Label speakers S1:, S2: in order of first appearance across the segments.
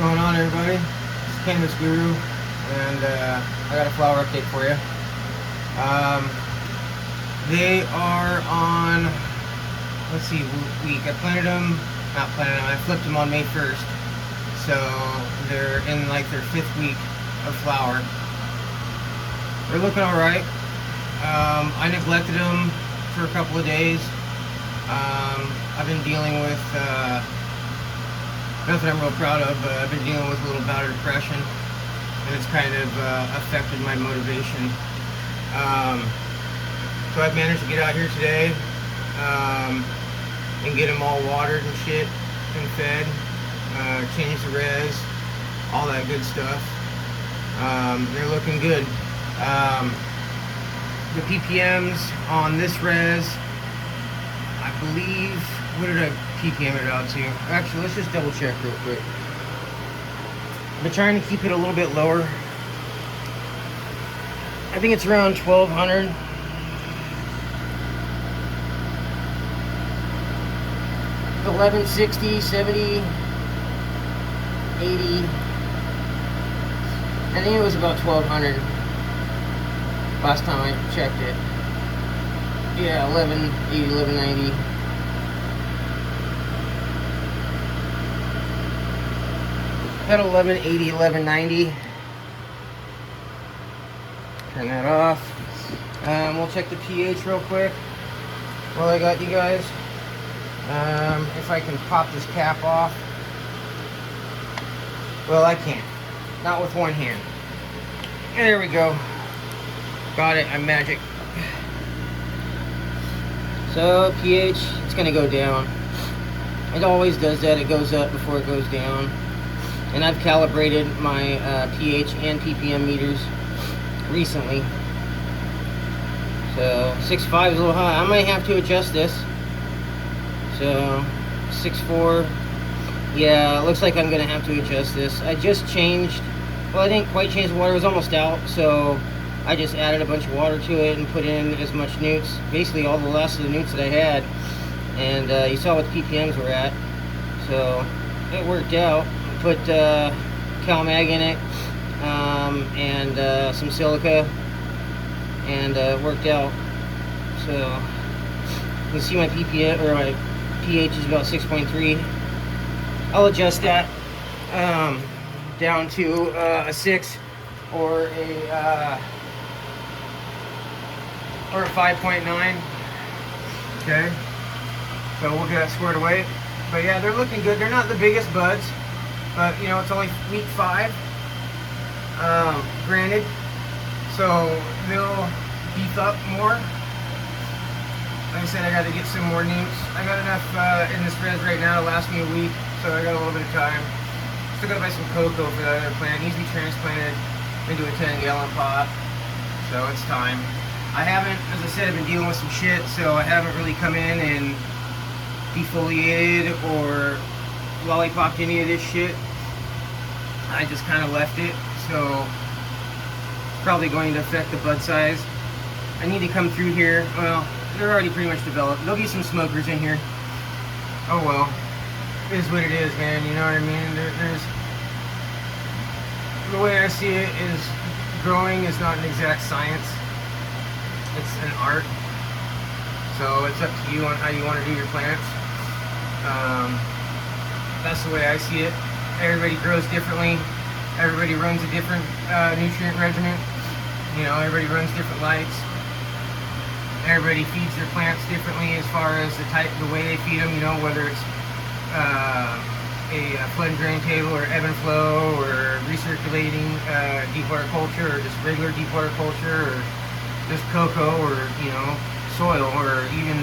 S1: Going on, everybody? It's Canvas Guru, and I got a flower update for you. They are on, let's see, week. I flipped them on May 1st, so they're in like their 5th week of flower. They're looking all right. I neglected them for a couple of days. I've been dealing with nothing I'm real proud of, but I've been dealing with a little bout of depression, and it's kind of affected my motivation. So I've managed to get out here today and get them all watered and shit and fed, change the res, all that good stuff. They're looking good. The PPMs on this res, I believe, what did I PPM it out to? Actually, let's just double check real quick. I've been trying to keep it a little bit lower. I think it's around 1200. $11.60, 70, 80. I think it was about 1200 last time I checked it. Yeah, 1180, 1190. At 1180, 1190. Turn that off. We'll check the pH real quick while I got you guys. If I can pop this cap off. Well, I can't. Not with one hand. There we go. Got it. I'm magic. So pH, it's gonna go down. It always does that. It goes up before it goes down. And I've calibrated my pH and ppm meters recently. So 6.5 is a little high. I might have to adjust this. So 6.4. Yeah, it looks like I'm gonna have to adjust this. I just changed. Well, I didn't quite change the water. It was almost out. So I just added a bunch of water to it and put in as much newts, basically all the last of the newts that I had, and you saw what the ppms were at, so it worked out. Put CalMag in it, and some silica, and it worked out. So you can see my ppm, or my pH is about 6.3. I'll adjust that down to a 6 or a 5.9. Okay, so we'll get that squared away. But yeah, they're looking good. They're not the biggest buds, but you know, it's only week 5, granted, so they'll beef up more. Like I said, I got to get some more newts. I got enough in this res right now to last me a week, so I got a little bit of time. Still got to buy some cocoa for that other plant. It needs to be transplanted into a 10-gallon pot, so it's time. I haven't, as I said, I've been dealing with some shit, so I haven't really come in and defoliated or lollipopped any of this shit. I just kind of left it, so it's probably going to affect the bud size. I need to come through here. Well, they're already pretty much developed. There'll be some smokers in here. Oh well, it is what it is, man. You know what I mean? There's the way I see it is growing is not an exact science. It's an art. So it's up to you on how you want to do your plants. That's the way I see it. Everybody grows differently. Everybody runs a different nutrient regimen. You know, everybody runs different lights. Everybody feeds their plants differently as far as the way they feed them. You know, whether it's a flood and drain table, or ebb and flow, or recirculating deep water culture, or just regular deep water culture, or just cocoa, or you know, soil, or even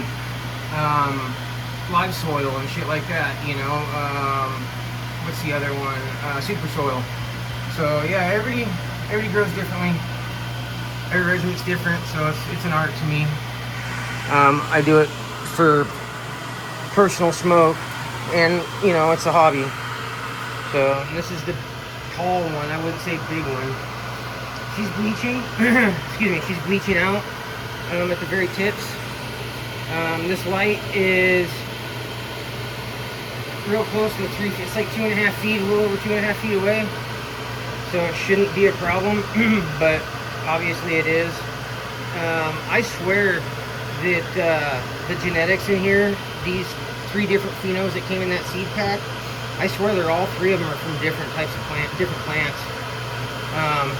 S1: live soil and shit like that. You know, what's the other one? Super soil. So yeah, everybody grows differently. Every regiment's different, so it's an art to me. I do it for personal smoke, and you know, it's a hobby. So this is the tall one. I wouldn't say big one. She's bleaching. Excuse me. She's bleaching out at the very tips. This light is real close to the 3 feet. It's like 2.5 feet, a little over 2.5 feet away. So it shouldn't be a problem, but obviously it is. I swear that the genetics in here, these 3 different phenos that came in that seed pack, I swear they're all 3 of them are from different types of different plants,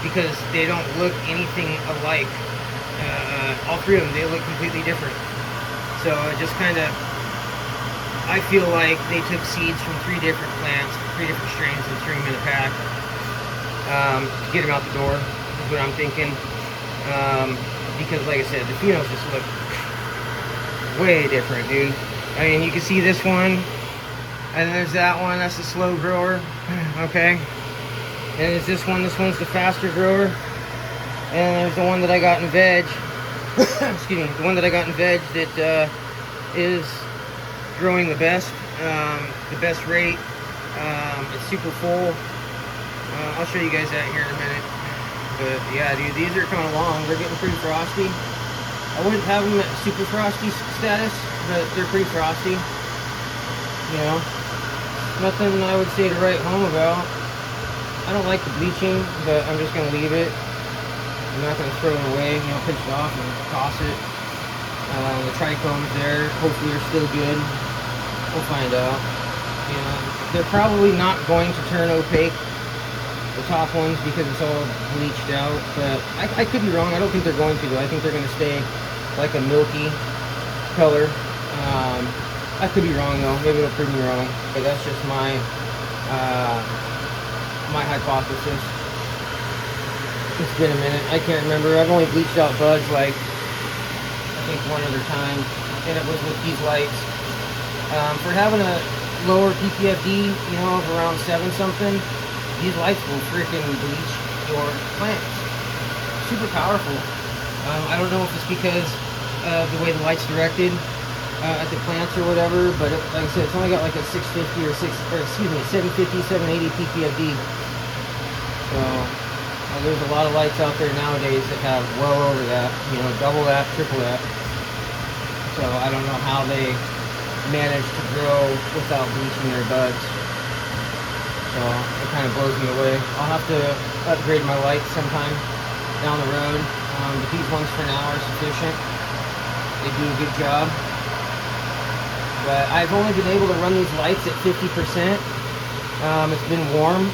S1: because they don't look anything alike. All 3 of them, they look completely different. So it just kind of, I feel like they took seeds from 3 different plants, 3 different strains, and threw them in a pack to get them out the door, is what I'm thinking. Because like I said, the phenos just look way different, dude. I mean, you can see this one, and there's that one, that's the slow grower, okay? And there's this one's the faster grower. And there's the one that I got in veg, excuse me, the one that I got in veg that is growing the best rate. It's super full. I'll show you guys that here in a minute. But yeah, dude, these are coming along. They're getting pretty frosty. I wouldn't have them at super frosty status, but they're pretty frosty. You know, nothing I would say to write home about. I don't like the bleaching, but I'm just gonna leave it. I'm not gonna throw it away. You know, pinch it off and toss it. The trichomes there, hopefully, are still good. We'll find out. You know, they're probably not going to turn opaque, the top ones, because it's all bleached out, but I could be wrong. I don't think they're going to. I think they're going to stay like a milky color. I could be wrong though. Maybe it'll prove me wrong, but that's just my my hypothesis. It's been a minute. I can't remember. I've only bleached out buds like I think one other time, and it was with these lights. For having a lower PPFD, you know, of around 7 something, these lights will freaking bleach your plants. Super powerful. I don't know if it's because of the way the light's directed at the plants or whatever, but like I said, it's only got like a 650 or 750, 780 PPFD. So there's a lot of lights out there nowadays that have well over that, you know, double that, triple that. So I don't know how they manage to grow without bleaching their buds. So it kind of blows me away. I'll have to upgrade my lights sometime down the road, but these ones for now are sufficient. They do a good job. But I've only been able to run these lights at 50%. It's been warm,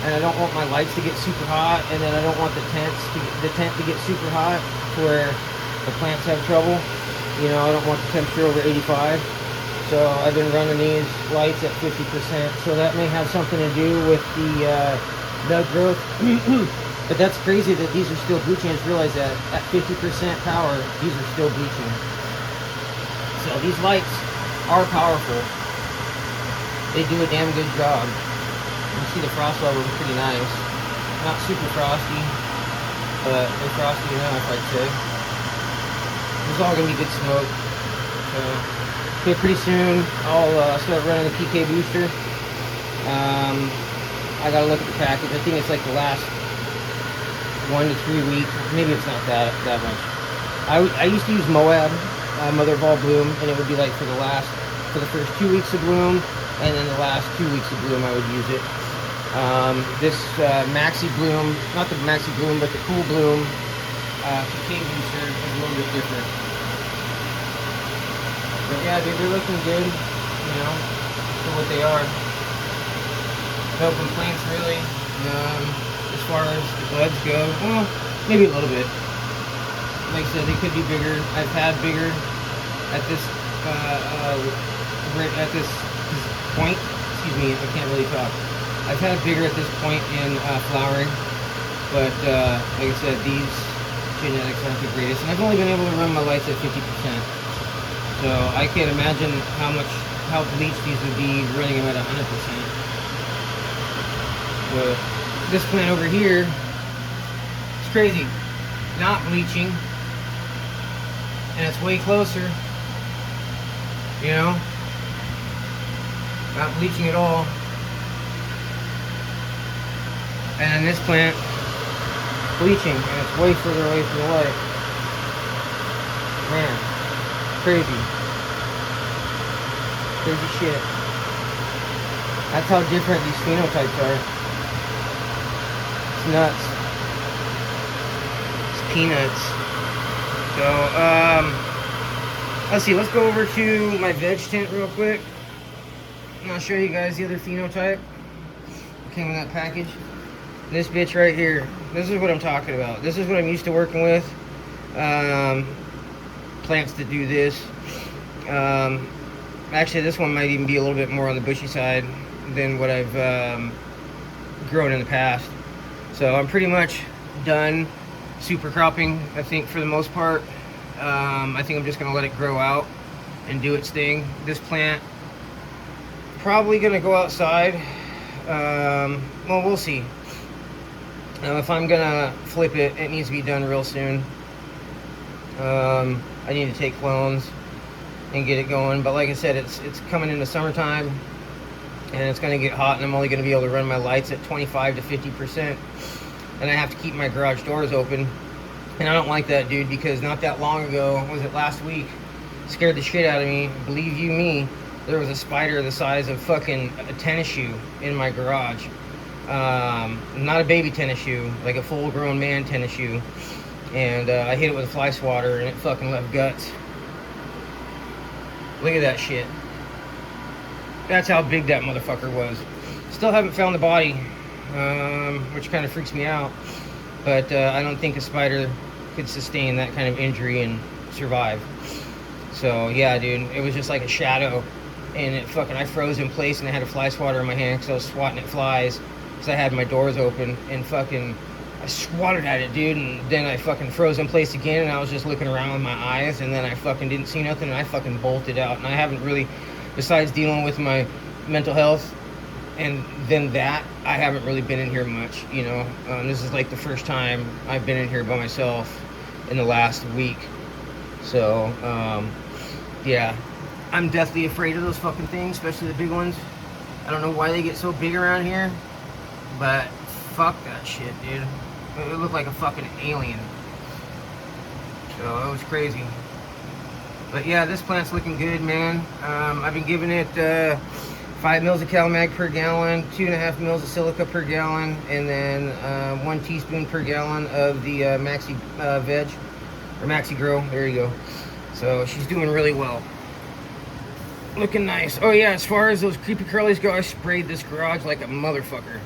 S1: and I don't want my lights to get super hot, and then I don't want the tent to get super hot to where the plants have trouble. You know, I don't want the temperature over 85. So I've been running these lights at 50%. So that may have something to do with the bud growth. But that's crazy that these are still bleaching. I just realized that at 50% power, these are still bleaching. So these lights are powerful. They do a damn good job. You see the frost levels are pretty nice. Not super frosty, but they're frosty enough, I'd say. It's all gonna be good smoke. So, okay, pretty soon I'll start running the PK booster. I gotta look at the package. I think it's like the last 1 to 3 weeks. Maybe it's not that much. I used to use Moab, Mother of All Bloom, and it would be like for the first 2 weeks of bloom, and then the last 2 weeks of bloom I would use it. This Maxi Bloom, not the Maxi Bloom, but the Cool Bloom PK booster is a little bit different. But yeah, dude, they're looking good, you know, for what they are. No complaints really. As far as the buds go, well, maybe a little bit. Like I said, they could be bigger. I've had bigger at this point. Excuse me, I can't really talk. I've had bigger at this point in flowering, but like I said, these genetics aren't the greatest, and I've only been able to run my lights at 50%. So I can't imagine how bleached these would be running them at 100%. But this plant over here, it's crazy. Not bleaching, and it's way closer. You know, not bleaching at all. And then this plant, bleaching, and it's way further away from the light. Man, crazy. Crazy shit. That's how different these phenotypes are. It's nuts. It's peanuts. So, let's see. Let's go over to my veg tent real quick. And I'll show you guys the other phenotype. Came in that package. This bitch right here. This is what I'm talking about. This is what I'm used to working with. Plants that do this. Actually, this one might even be a little bit more on the bushy side than what I've grown in the past. So I'm pretty much done super cropping, I think, for the most part. I think I'm just going to let it grow out and do its thing. This plant, probably going to go outside. Well, we'll see. If I'm going to flip it, it needs to be done real soon. I need to take clones and get it going, but like I said, it's coming into summertime and it's going to get hot, and I'm only going to be able to run my lights at 25 to 50%, and I have to keep my garage doors open, and I don't like that, dude, because not that long ago, was it last week, scared the shit out of me. Believe you me, there was a spider the size of fucking a tennis shoe in my garage. Not a baby tennis shoe, like a full grown man tennis shoe, and I hit it with a fly swatter and it fucking left guts. Look at that shit. That's how big that motherfucker was. Still haven't found the body, which kind of freaks me out. But I don't think a spider could sustain that kind of injury and survive. So yeah, dude, it was just like a shadow. And it fucking, I froze in place and I had a fly swatter in my hand because I was swatting at flies. Because I had my doors open and fucking, I swatted at it, dude, and then I fucking froze in place again, and I was just looking around with my eyes, and then I fucking didn't see nothing, and I fucking bolted out. And I haven't really, besides dealing with my mental health and then that, I haven't really been in here much, you know. This is like the first time I've been in here by myself in the last week. So yeah, I'm deathly afraid of those fucking things, especially the big ones. I don't know why they get so big around here, but fuck that shit, dude. It looked like a fucking alien. So it was crazy. But yeah, this plant's looking good, man. I've been giving it 5 mils of CalMag per gallon, 2.5 mils of silica per gallon, and then 1 teaspoon per gallon of the Maxi Veg, or Maxi Grow. There you go. So she's doing really well. Looking nice. Oh yeah, as far as those creepy curlies go, I sprayed this garage like a motherfucker.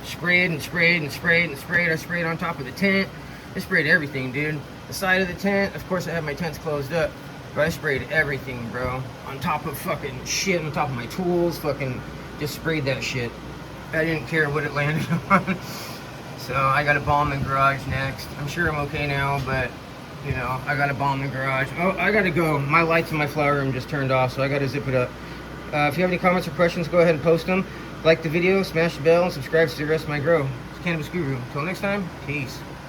S1: Sprayed and sprayed and sprayed and sprayed. I sprayed on top of the tent. I sprayed everything, dude. The side of the tent, of course I have my tents closed up, but I sprayed everything, bro. On top of fucking shit, on top of my tools, fucking just sprayed that shit. I didn't care what it landed on. So I got a bomb in the garage next. I'm sure I'm okay now, but you know, I got a bomb in the garage. Oh, I gotta go. My lights in my flower room just turned off, so I gotta zip it up. If you have any comments or questions, go ahead and post them. Like the video, smash the bell, and subscribe to the rest of my grow. It's Cannabis Guru. Until next time, peace.